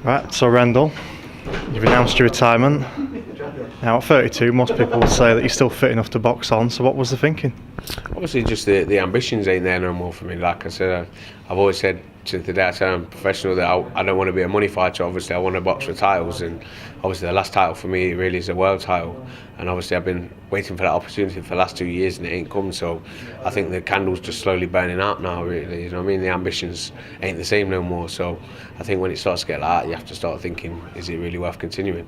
Right, so Rendall, you've announced your retirement. Now at 32, most people would say that you're still fit enough to box on, so what was the thinking? Obviously, just the ambitions ain't there no more for me. Like I said, I've always said since the day I said I'm a professional that I don't want to be a money fighter. Obviously, I want to box for titles, and obviously the last title for me really is a world title. And obviously I've been waiting for that opportunity for the last 2 years and it ain't come. So I think the candle's just slowly burning out now, really. You know what I mean? The ambitions ain't the same no more. So I think when it starts to get like that, you have to start thinking, is it really worth continuing?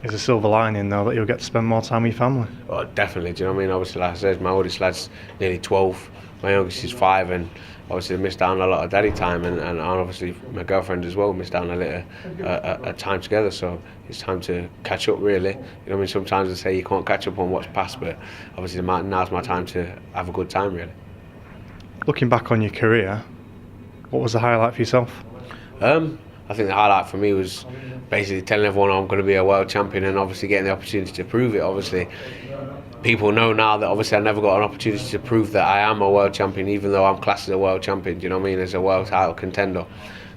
There's a silver lining though that you'll get to spend more time with your family. Oh, definitely. Do you know what I mean? Obviously, like I said, my oldest lad's nearly 12, my youngest is 5, and obviously I missed out on a lot of daddy time, and obviously my girlfriend as well missed out on a little time together. So it's time to catch up, really. You know what I mean? Sometimes they say you can't catch up on what's past, but obviously now's my time to have a good time, really. Looking back on your career, what was the highlight for yourself? I think the highlight for me was basically telling everyone I'm going to be a world champion and obviously getting the opportunity to prove it. Obviously, people know now that obviously I never got an opportunity to prove that I am a world champion, even though I'm classed as a world champion, do you know what I mean, as a world title contender.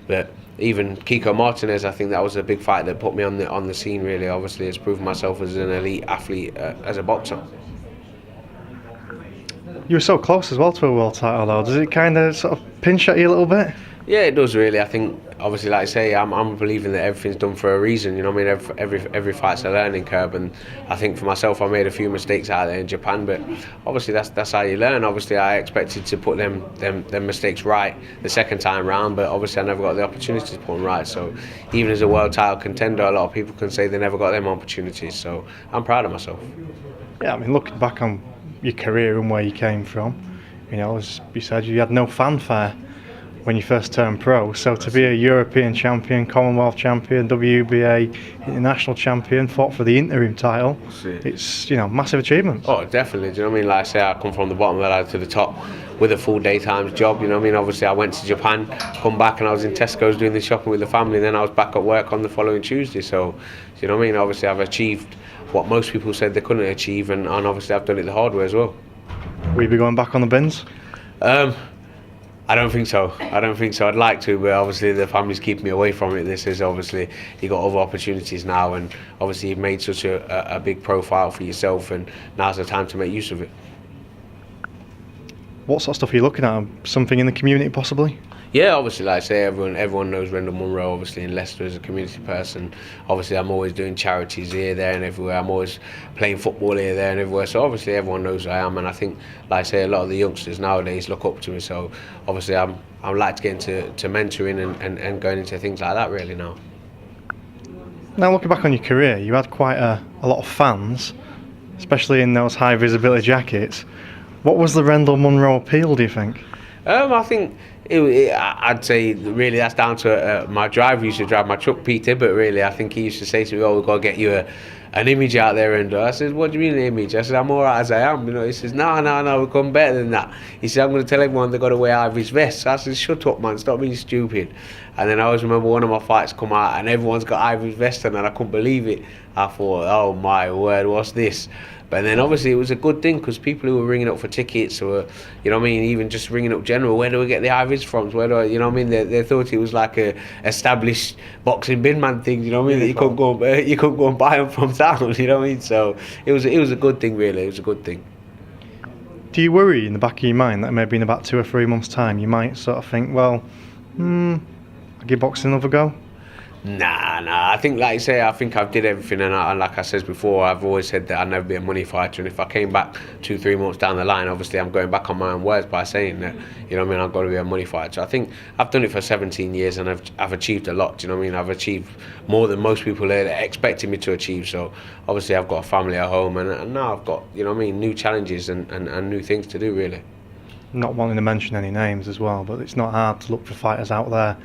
But even Kiko Martinez, I think that was a big fight that put me on the scene, really. Obviously, it's proven myself as an elite athlete, as a boxer. You were so close as well to a world title though. Does it kind of sort of pinch at you a little bit? Yeah, it does really. I think, obviously, like I say, I'm believing that everything's done for a reason. You know what I mean? Every fight's a learning curve, and I think for myself, I made a few mistakes out there in Japan, but obviously that's how you learn. Obviously, I expected to put them mistakes right the second time round, but obviously I never got the opportunity to put them right. So even as a world title contender, a lot of people can say they never got them opportunities. So I'm proud of myself. Yeah, I mean, looking back on your career and where you came from, you know, as you said, you had no fanfare when you first turned pro, so to be a European champion, Commonwealth champion, WBA international champion, fought for the interim title, it's, you know, massive achievement. Oh, definitely. Do you know what I mean? Like I say, I come from the bottom of the ladder to the top with a full daytime job, you know what I mean? Obviously I went to Japan, come back and I was in Tesco's doing the shopping with the family, and then I was back at work on the following Tuesday. So, you know what I mean? Obviously I've achieved what most people said they couldn't achieve, and obviously I've done it the hard way as well. Will you be going back on the bins? I don't think so. I'd like to, but obviously the family's keeping me away from it. This is obviously, you got other opportunities now, and obviously you've made such a big profile for yourself, and now's the time to make use of it. What sort of stuff are you looking at? Something in the community possibly? Yeah, obviously, like I say, everyone knows Rendall Munroe, obviously, in Leicester as a community person. Obviously, I'm always doing charities here, there and everywhere. I'm always playing football here, there and everywhere. So obviously, everyone knows who I am. And I think, like I say, a lot of the youngsters nowadays look up to me. So obviously, I'm like to get into mentoring and going into things like that really now. Now, looking back on your career, you had quite a lot of fans, especially in those high visibility jackets. What was the Rendall Munroe appeal, do you think? I think I'd say really that's down to my driver. Used to drive my truck, Peter, but really I think he used to say to me, "Oh, we've got to get you an image out there." And I said, "What do you mean an image?" I said, "I'm alright as I am." You know, he says, "No, we've come better than that." He said, "I'm going to tell everyone they've got to wear hi-vis vests." I said, "Shut up, man! Stop being stupid." And then I always remember one of my fights come out and everyone's got hi-vis vests on, and I couldn't believe it. I thought, "Oh my word, what's this?" But then obviously it was a good thing, because people who were ringing up for tickets, or, you know what I mean, even just ringing up general, where do we get the hi-vis from? Where do I, you know what I mean? They thought it was like a established boxing bin man thing, you know what I mean? That you couldn't go and buy them from town, you know what I mean? So it was a good thing, really. It was a good thing. Do you worry in the back of your mind that maybe in about 2 or 3 months' time you might sort of think, well, I'll give boxing another go? Nah. I think, like I say, I think I've did everything, and like I said before, I've always said that I'd never be a money fighter. And if I came back 2-3 months down the line, obviously I'm going back on my own words by saying that, you know what I mean, I've got to be a money fighter. So I think I've done it for 17 years, and I've achieved a lot. Do you know what I mean? I've achieved more than most people are expecting me to achieve. So obviously I've got a family at home, and now I've got, you know what I mean, new challenges and new things to do, really. Not wanting to mention any names as well, but it's not hard to look for fighters out there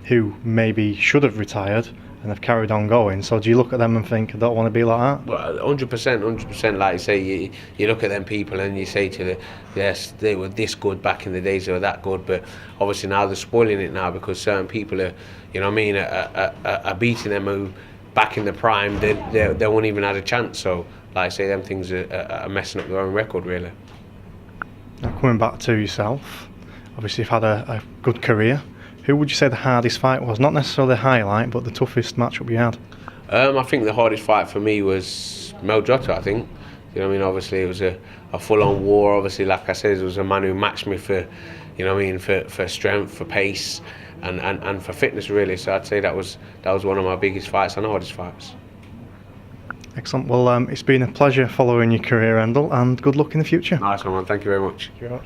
who maybe should have retired and have carried on going. So do you look at them and think, I don't want to be like that? Well, 100%. Like you say, you look at them people and you say to them, yes, they were this good back in the days, they were that good. But obviously now they're spoiling it now, because certain people are, you know what I mean, are beating them who back in the prime, they won't even had a chance. So like I say, them things are messing up their own record, really. Now, coming back to yourself, obviously you've had a good career. Who would you say the hardest fight was? Not necessarily the highlight, but the toughest matchup you had? I think the hardest fight for me was Mel Jota, I think. You know what I mean? Obviously, it was a full-on war. Obviously, like I said, it was a man who matched me for, you know what I mean, for strength, for pace, and for fitness, really. So I'd say that was one of my biggest fights and hardest fights. Excellent. Well, it's been a pleasure following your career, Rendall, and good luck in the future. Nice one, man. Thank you very much. Sure.